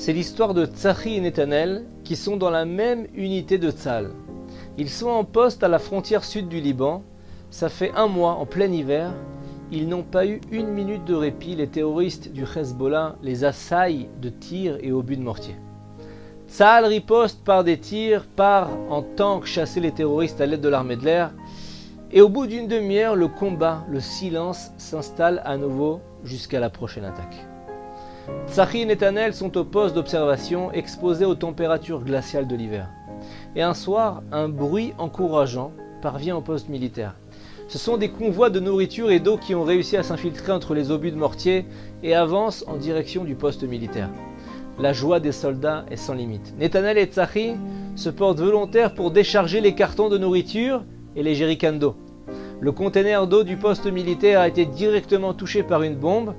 C'est l'histoire de Tzachi et Netanel qui sont dans la même unité de Tzahal. Ils sont en poste à la frontière sud du Liban. Ça fait un mois, en plein hiver. Ils n'ont pas eu une minute de répit. Les terroristes du Hezbollah les assaillent de tirs et obus de mortier. Tzahal riposte par des tirs, part en tank chasser les terroristes à l'aide de l'armée de l'air. Et au bout d'une demi-heure, le combat, le silence s'installe à nouveau jusqu'à la prochaine attaque. Tzachi et Netanel sont au poste d'observation, exposés aux températures glaciales de l'hiver. Et un soir, un bruit encourageant parvient au poste militaire. Ce sont des convois de nourriture et d'eau qui ont réussi à s'infiltrer entre les obus de mortier et avancent en direction du poste militaire. La joie des soldats est sans limite. Netanel et Tzachi se portent volontaires pour décharger les cartons de nourriture et les jerrycans d'eau. Le conteneur d'eau du poste militaire a été directement touché par une bombe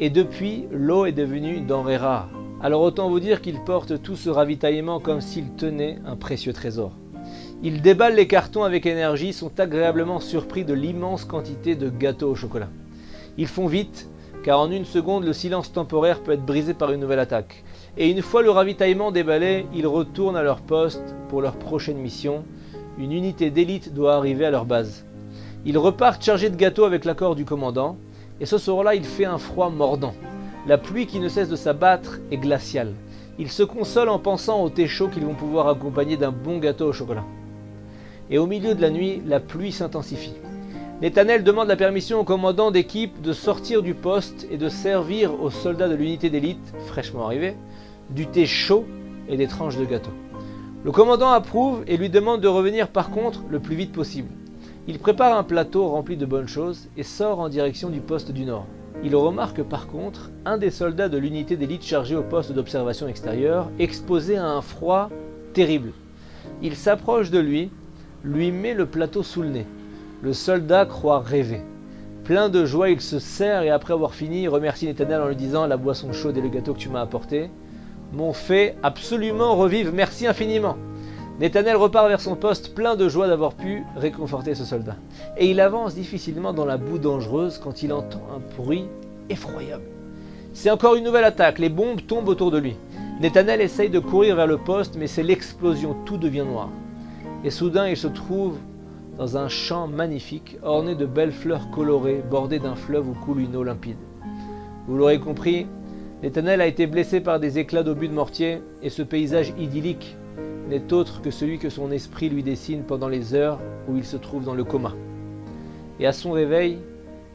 et depuis, l'eau est devenue une denrée rare. Alors autant vous dire qu'ils portent tout ce ravitaillement comme s'ils tenaient un précieux trésor. Ils déballent les cartons avec énergie, sont agréablement surpris de l'immense quantité de gâteaux au chocolat. Ils font vite, car en une seconde, le silence temporaire peut être brisé par une nouvelle attaque. Et une fois le ravitaillement déballé, ils retournent à leur poste pour leur prochaine mission. Une unité d'élite doit arriver à leur base. Ils repartent chargés de gâteaux avec l'accord du commandant, et ce soir-là, il fait un froid mordant. La pluie qui ne cesse de s'abattre est glaciale. Ils se consolent en pensant au thé chaud qu'ils vont pouvoir accompagner d'un bon gâteau au chocolat. Et au milieu de la nuit, la pluie s'intensifie. Netanel demande la permission au commandant d'équipe de sortir du poste et de servir aux soldats de l'unité d'élite, fraîchement arrivés, du thé chaud et des tranches de gâteau. Le commandant approuve et lui demande de revenir par contre le plus vite possible. Il prépare un plateau rempli de bonnes choses et sort en direction du poste du nord. Il remarque par contre un des soldats de l'unité d'élite chargé au poste d'observation extérieure, exposé à un froid terrible. Il s'approche de lui met le plateau sous le nez. Le soldat croit rêver. Plein de joie, il se serre et après avoir fini, il remercie Netanel en lui disant « La boisson chaude et le gâteau que tu m'as apporté m'ont fait absolument revivre, merci infiniment !» Netanel repart vers son poste plein de joie d'avoir pu réconforter ce soldat. Et il avance difficilement dans la boue dangereuse quand il entend un bruit effroyable. C'est encore une nouvelle attaque, les bombes tombent autour de lui. Netanel essaye de courir vers le poste, mais c'est l'explosion, tout devient noir. Et soudain, il se trouve dans un champ magnifique, orné de belles fleurs colorées, bordé d'un fleuve où coule une eau limpide. Vous l'aurez compris, Netanel a été blessé par des éclats d'obus de mortier, et ce paysage idyllique n'est autre que celui que son esprit lui dessine pendant les heures où il se trouve dans le coma. Et à son réveil,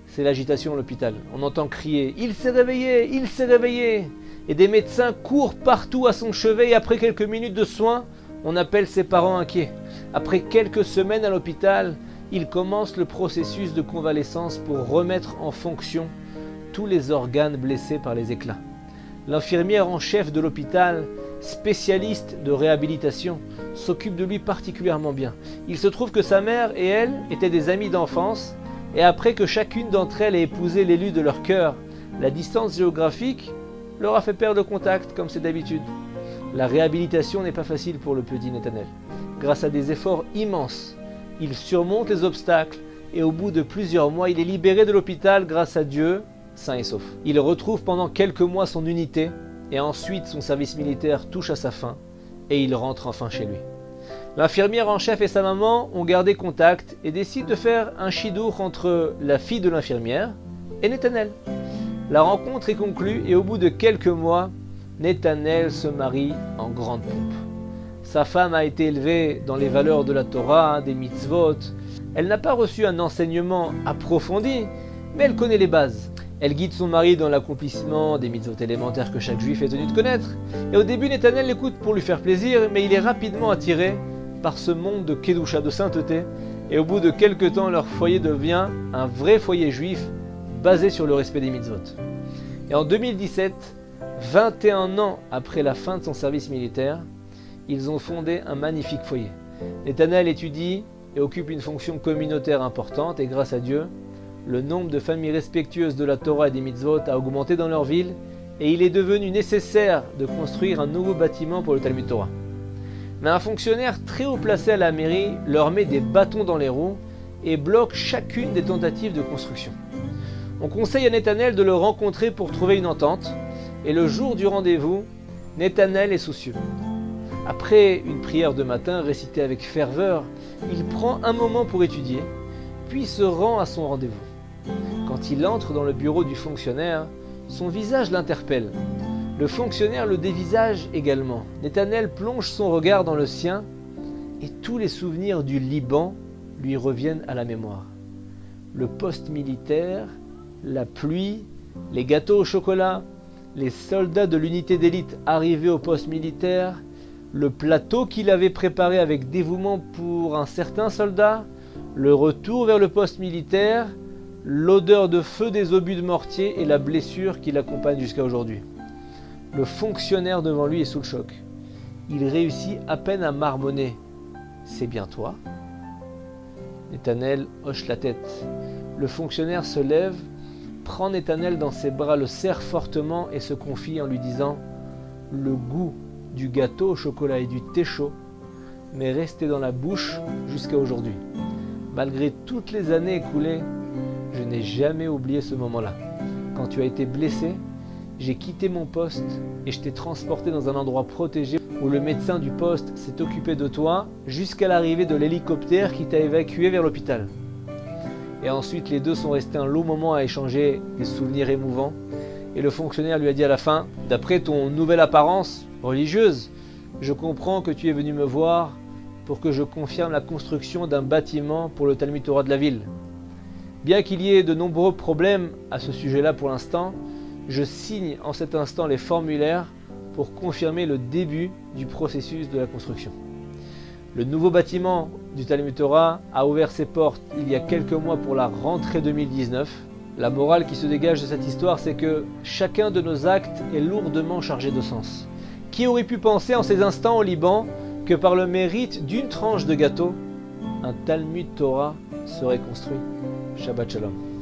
c'est l'agitation à l'hôpital. On entend crier « Il s'est réveillé! Il s'est réveillé !» Et des médecins courent partout à son chevet et après quelques minutes de soins, on appelle ses parents inquiets. Après quelques semaines à l'hôpital, il commence le processus de convalescence pour remettre en fonction tous les organes blessés par les éclats. L'infirmière en chef de l'hôpital, spécialiste de réhabilitation, s'occupe de lui particulièrement bien. Il se trouve que sa mère et elle étaient des amies d'enfance, et après que chacune d'entre elles ait épousé l'élu de leur cœur, la distance géographique leur a fait perdre le contact, comme c'est d'habitude. La réhabilitation n'est pas facile pour le petit Netanel. Grâce à des efforts immenses, il surmonte les obstacles, et au bout de plusieurs mois, il est libéré de l'hôpital grâce à Dieu, sain et sauf. Il retrouve pendant quelques mois son unité, et ensuite son service militaire touche à sa fin, et il rentre enfin chez lui. L'infirmière en chef et sa maman ont gardé contact et décident de faire un chidour entre la fille de l'infirmière et Netanel. La rencontre est conclue et au bout de quelques mois, Netanel se marie en grande pompe. Sa femme a été élevée dans les valeurs de la Torah, des mitzvot. Elle n'a pas reçu un enseignement approfondi, mais elle connaît les bases. Elle guide son mari dans l'accomplissement des mitzvot élémentaires que chaque juif est tenu de connaître. Et au début, Netanel l'écoute pour lui faire plaisir, mais il est rapidement attiré par ce monde de kedusha, de sainteté. Et au bout de quelques temps, leur foyer devient un vrai foyer juif basé sur le respect des mitzvot. Et en 2017, 21 ans après la fin de son service militaire, ils ont fondé un magnifique foyer. Netanel étudie et occupe une fonction communautaire importante et grâce à Dieu, le nombre de familles respectueuses de la Torah et des mitzvot a augmenté dans leur ville et il est devenu nécessaire de construire un nouveau bâtiment pour le Talmud Torah. Mais un fonctionnaire très haut placé à la mairie leur met des bâtons dans les roues et bloque chacune des tentatives de construction. On conseille à Netanel de le rencontrer pour trouver une entente et le jour du rendez-vous, Nethanel est soucieux. Après une prière de matin récitée avec ferveur, il prend un moment pour étudier, puis se rend à son rendez-vous. Quand il entre dans le bureau du fonctionnaire, son visage l'interpelle. Le fonctionnaire le dévisage également. Nethanel plonge son regard dans le sien et tous les souvenirs du Liban lui reviennent à la mémoire. Le poste militaire, la pluie, les gâteaux au chocolat, les soldats de l'unité d'élite arrivés au poste militaire, le plateau qu'il avait préparé avec dévouement pour un certain soldat, le retour vers le poste militaire, l'odeur de feu des obus de mortier et la blessure qui l'accompagne jusqu'à aujourd'hui. Le fonctionnaire devant lui est sous le choc. Il réussit à peine à marmonner. « C'est bien toi ?» Nethanel hoche la tête. Le fonctionnaire se lève, prend Nethanel dans ses bras, le serre fortement et se confie en lui disant « Le goût du gâteau au chocolat et du thé chaud m'est resté dans la bouche jusqu'à aujourd'hui. Malgré toutes les années écoulées, je n'ai jamais oublié ce moment-là. Quand tu as été blessé, j'ai quitté mon poste et je t'ai transporté dans un endroit protégé où le médecin du poste s'est occupé de toi jusqu'à l'arrivée de l'hélicoptère qui t'a évacué vers l'hôpital. » Et ensuite, les deux sont restés un long moment à échanger des souvenirs émouvants. Et le fonctionnaire lui a dit à la fin, « D'après ton nouvelle apparence religieuse, je comprends que tu es venu me voir pour que je confirme la construction d'un bâtiment pour le Talmud Torah de la ville. Bien qu'il y ait de nombreux problèmes à ce sujet-là pour l'instant, je signe en cet instant les formulaires pour confirmer le début du processus de la construction. » Le nouveau bâtiment du Talmud Torah a ouvert ses portes il y a quelques mois pour la rentrée 2019. La morale qui se dégage de cette histoire, c'est que chacun de nos actes est lourdement chargé de sens. Qui aurait pu penser en ces instants au Liban que par le mérite d'une tranche de gâteau, un Talmud Torah serait construit? Shabbat Shalom.